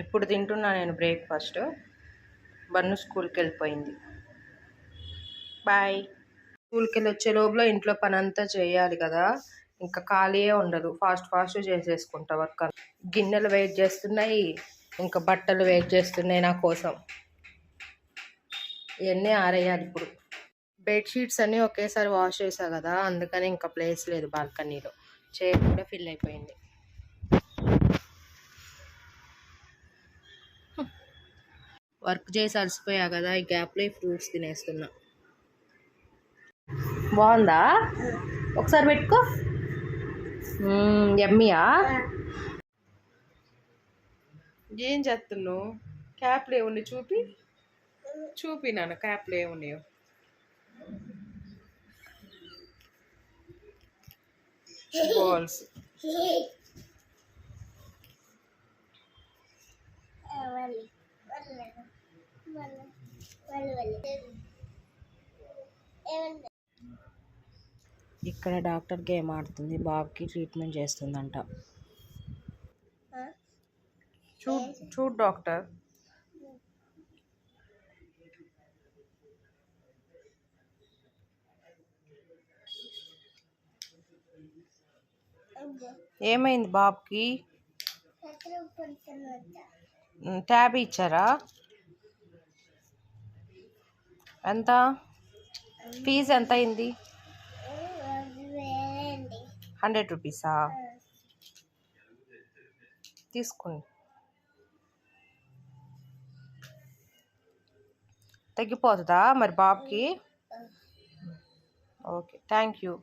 ఇప్పుడు తింటున్నా నేను బ్రేక్ఫాస్ట్. బన్ను స్కూల్కి వెళ్ళిపోయింది. బాయ్. స్కూల్కి వెళ్ళి వచ్చే లోపల ఇంట్లో పని అంతా చేయాలి కదా, ఇంకా ఖాళీయే ఉండదు. ఫాస్ట్ చేసేసుకుంటా వర్క్. గిన్నెలు వెయిట్ చేస్తున్నాయి, ఇంకా బట్టలు వెయిట్ చేస్తున్నాయి నా కోసం. ఇవన్నీ ఆరేయాలి ఇప్పుడు. బెడ్షీట్స్ అన్నీ ఒకేసారి వాష్ చేసా కదా, అందుకని ఇంకా ప్లేస్ లేదు బాల్కనీలో. చైర్ కూడా ఫిల్ అయిపోయింది. వర్క్ చేసి అలసిపోయా కదా, ఈ గ్యాప్లో ఫ్రూట్స్ తినేస్తున్నా. బాగుందా? ఒకసారి పెట్టుకో. ఎమ్మీయా? ఏం చేస్తున్నావు? క్యాప్లు ఏమున్నాయి చూపి నాన్న, క్యాప్లు ఏమున్నాయో. బాల్స్. ఇక్కడ డాక్టర్ గేమ్ ఆడుతుంది, బాబుకి ట్రీట్మెంట్ చేస్తుందంట. చూడు డాక్టర్. ఏమైంది బాబుకి? ట్యాబ్ ఇచ్చారా? ఎంత ఫీజు ఎంత అయింది? 100 రూపీసా? తీసుకోండి. తగ్గిపోతుందా మరి బాబుకి? Okay, thank you.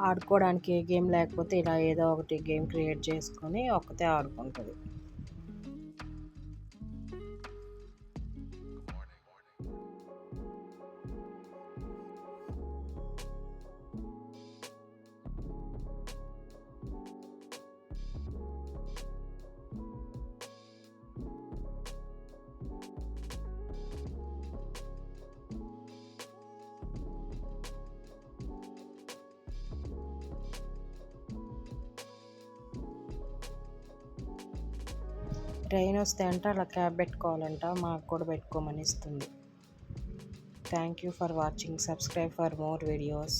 ఆడుకోవడానికి ఏ గేమ్ లేకపోతే ఇలా ఏదో ఒకటి గేమ్ క్రియేట్ చేసుకొని ఒక్కతే ఆడుకుంటుంది. ట్రైన్ వస్తే అంటే అలా క్యాబ్ పెట్టుకోవాలంట, మాకు కూడా పెట్టుకోమని ఇస్తుంది. Thank you for watching. Subscribe for more videos.